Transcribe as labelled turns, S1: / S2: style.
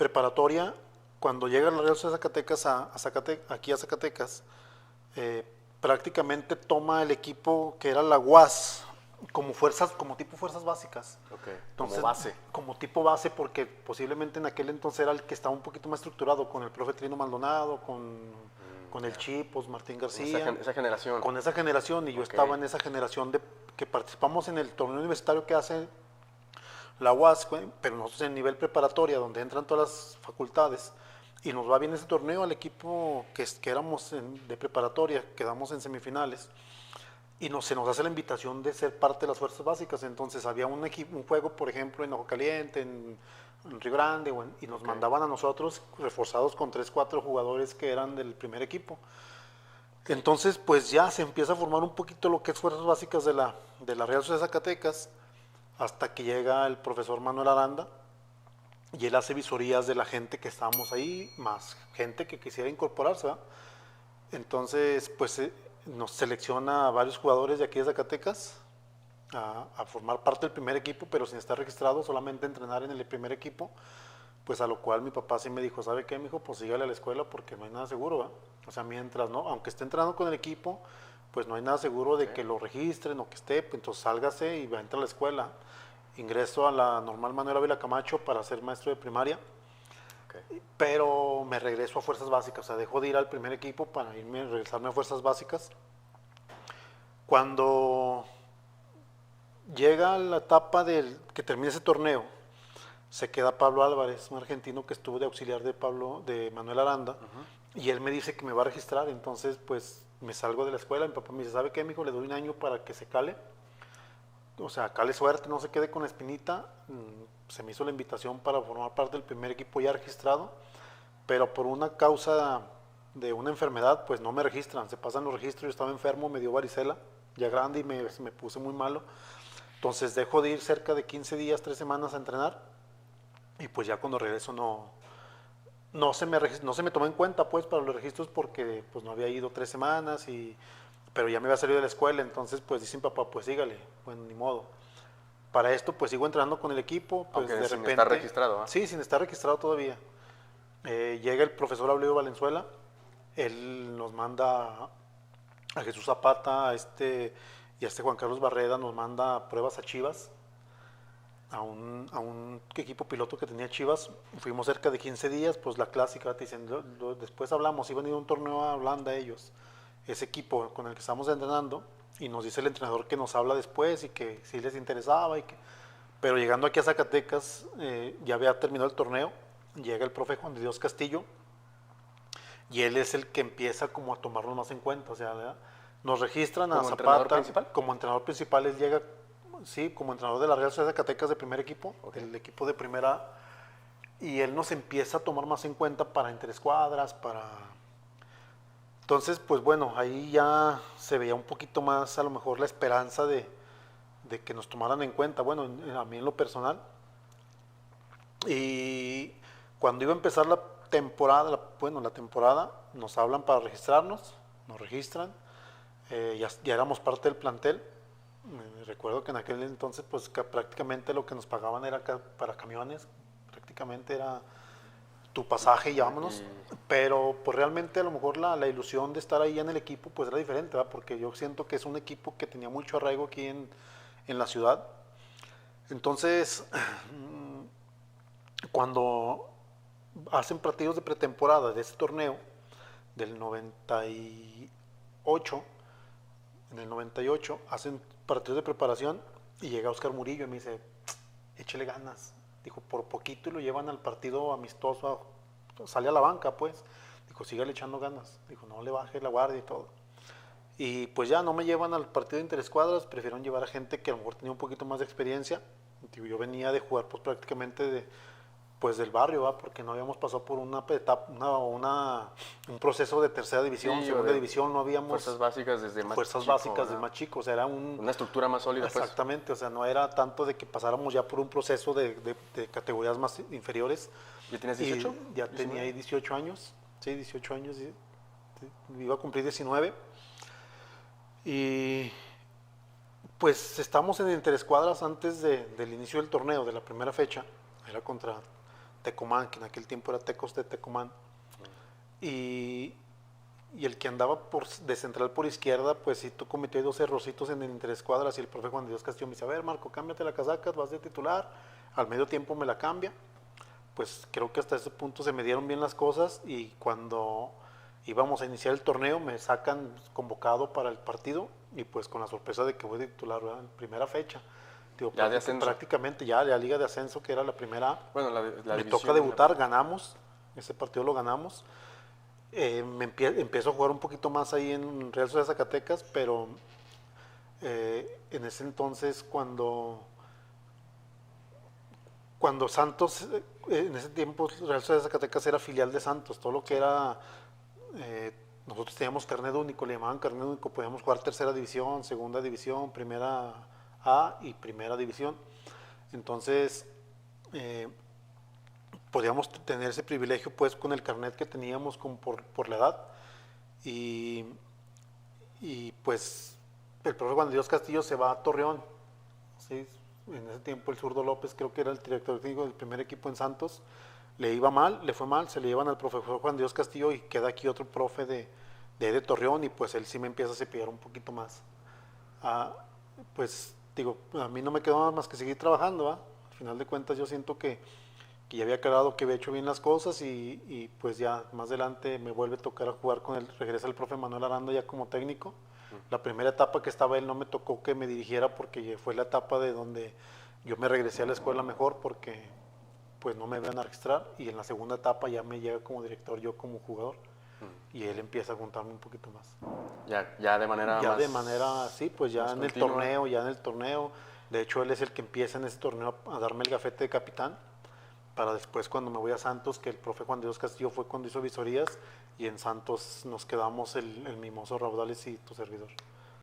S1: preparatoria, cuando llega la Real Sociedad de Zacatecas aquí a Zacatecas, prácticamente toma el equipo que era la UAS como tipo fuerzas básicas.
S2: Okay.
S1: Entonces,
S2: Como base.
S1: Como tipo base, porque posiblemente en aquel entonces era el que estaba un poquito más estructurado, con el profe Trino Maldonado, con el Chipos, Martín García.
S2: Esa generación.
S1: Con esa generación, y yo estaba en esa generación que participamos en el torneo universitario que hace la UAS, pero nosotros en nivel preparatoria, donde entran todas las facultades, y nos va bien ese torneo al equipo que éramos de preparatoria, quedamos en semifinales, y se nos hace la invitación de ser parte de las fuerzas básicas. Entonces había un juego, por ejemplo, en Ojo Caliente, en Río Grande, y nos mandaban a nosotros reforzados con 3, 4 jugadores que eran del primer equipo. Entonces, pues ya se empieza a formar un poquito lo que es fuerzas básicas de la Real Sociedad de Zacatecas, hasta que llega el profesor Manuel Aranda, y él hace visorías de la gente que estábamos ahí, más gente que quisiera incorporarse, ¿verdad? Entonces, pues nos selecciona a varios jugadores de aquí de Zacatecas a formar parte del primer equipo, pero sin estar registrado, solamente entrenar en el primer equipo. Pues a lo cual mi papá sí me dijo, ¿sabe qué, mijo? Pues sígale a la escuela porque no hay nada seguro, ¿va? O sea, mientras no, aunque esté entrenando con el equipo, pues no hay nada seguro de que lo registren o que esté, pues entonces sálgase y va a entrar a la escuela. Ingreso a la Normal Manuel Ávila Camacho para ser maestro de primaria, pero me regreso a fuerzas básicas, o sea, dejo de ir al primer equipo para regresarme a fuerzas básicas. Cuando llega la etapa que termina ese torneo, se queda Pablo Álvarez, un argentino que estuvo de auxiliar de Manuel Aranda, y él me dice que me va a registrar. Entonces pues me salgo de la escuela, mi papá me dice, ¿sabe qué, mijo? Le doy un año para que se cale, o sea, cale suerte, no se quede con la espinita. Se me hizo la invitación para formar parte del primer equipo ya registrado, pero por una causa de una enfermedad, pues no me registran, se pasan los registros. Yo estaba enfermo, me dio varicela, ya grande, y me puse muy malo. Entonces dejo de ir cerca de 15 días, 3 semanas a entrenar, y pues ya cuando regreso no se me tomó en cuenta pues para los registros, porque pues no había ido 3 semanas, pero ya me había salido de la escuela. Entonces pues dice mi papá, pues sígale, bueno, ni modo. Para esto pues sigo entrenando con el equipo, pues
S2: aunque
S1: de
S2: sin
S1: repente...
S2: estar registrado, ¿eh?
S1: Sí, sin estar registrado todavía. Llega el profesor Aurelio Valenzuela, él nos manda a Jesús Zapata, y a Juan Carlos Barreda, nos manda pruebas a Chivas, a un equipo piloto que tenía Chivas. Fuimos cerca de 15 días, pues la clásica, te dicen, después hablamos, iban a ir a un torneo a Holanda ellos, ese equipo con el que estamos entrenando, y nos dice el entrenador que nos habla después y que sí les interesaba, pero llegando aquí a Zacatecas, ya había terminado el torneo, llega el profe Juan de Dios Castillo, y él es el que empieza como a tomarnos más en cuenta, o sea, ¿verdad? Nos registran a
S2: ¿Como
S1: Zapata
S2: entrenador principal?
S1: como entrenador principal. Él llega, sí, como entrenador de la Real Sociedad de Zacatecas de primer equipo, del equipo de primera, y él nos empieza a tomar más en cuenta para interescuadras, Entonces, pues bueno, ahí ya se veía un poquito más a lo mejor la esperanza de que nos tomaran en cuenta, bueno, a mí en lo personal. Y cuando iba a empezar la temporada, la temporada, nos hablan para registrarnos, nos registran, ya éramos parte del plantel. Recuerdo que en aquel entonces pues prácticamente lo que nos pagaban era para camiones, prácticamente era tu pasaje y vámonos. Pero pues realmente a lo mejor la ilusión de estar ahí en el equipo pues era diferente, ¿verdad? Porque yo siento que es un equipo que tenía mucho arraigo aquí en la ciudad. Entonces, cuando hacen partidos de pretemporada de ese torneo del 98, en el 98 hacen partidos de preparación, y llega Oscar Murillo y me dice, échele ganas. Dijo, por poquito y lo llevan al partido amistoso, sale a la banca pues. Dijo, sígale echando ganas. Dijo, no le baje la guardia y todo. Y pues ya no me llevan al partido de interescuadras, prefirieron llevar a gente que a lo mejor tenía un poquito más de experiencia. Digo, yo venía de jugar pues prácticamente pues del barrio, ¿va? Porque no habíamos pasado por una etapa, un proceso de tercera división,
S2: Sí,
S1: segunda división, no habíamos...
S2: Fuerzas básicas desde más
S1: fuerzas
S2: chico,
S1: básicas
S2: ¿no?
S1: de más chicos, era
S2: una estructura más sólida.
S1: Exactamente, pues. O sea, no era tanto de que pasáramos ya por un proceso de categorías más inferiores.
S2: ¿Ya tienes 18?
S1: Y ya 19. Tenía ahí 18 años, sí, 18 años, iba a cumplir 19. Y pues estamos en interescuadras antes del inicio del torneo, de la primera fecha, era contra Tecomán, que en aquel tiempo era Tecos de Tecomán. Y el que andaba de central por izquierda, pues sí cometió 2 errorcitos en el interescuadras y el profe Juan de Dios Castillo me dice, a ver Marco, cámbiate la casaca, vas de titular, al medio tiempo me la cambia. Pues creo que hasta ese punto se me dieron bien las cosas y cuando íbamos a iniciar el torneo me sacan convocado para el partido y pues con la sorpresa de que voy de titular, ¿verdad? En primera fecha. Digo,
S2: ya de ascenso.
S1: Prácticamente ya la Liga de Ascenso, que era la primera.
S2: Bueno, la
S1: me toca debutar, ganamos, ese partido lo ganamos. Empiezo a jugar un poquito más ahí en Real Sociedad Zacatecas, pero en ese entonces cuando Santos, en ese tiempo Real Sociedad Zacatecas era filial de Santos, todo lo que era, nosotros teníamos carnet único, le llamaban carnet único, podíamos jugar tercera división, segunda división, primera A y primera división. Entonces, podíamos tener ese privilegio pues con el carnet que teníamos por la edad y pues el profe Juan de Dios Castillo se va a Torreón, ¿sí? En ese tiempo el Zurdo López creo que era el director técnico del primer equipo en Santos, le fue mal, se le llevan al profesor Juan de Dios Castillo y queda aquí otro profe de Torreón y pues él sí me empieza a cepillar un poquito más. Pues digo, a mí no me quedó más que seguir trabajando, ¿va? Al final de cuentas yo siento que ya había quedado, que había hecho bien las cosas y pues ya más adelante me vuelve a tocar a jugar con él, regresa el profe Manuel Aranda ya como técnico. La primera etapa que estaba él no me tocó que me dirigiera porque fue la etapa de donde yo me regresé a la escuela mejor porque pues no me iban a registrar y en la segunda etapa ya me llega como director yo como jugador y él empieza a juntarme un poquito más.
S2: Ya de manera
S1: ya
S2: más...
S1: de manera, sí, pues ya en el torneo, de hecho él es el que empieza en ese torneo a darme el gafete de capitán para después cuando me voy a Santos, que el profe Juan de Dios Castillo fue cuando hizo visorías y en Santos nos quedamos el Mimoso Raudales y tu servidor.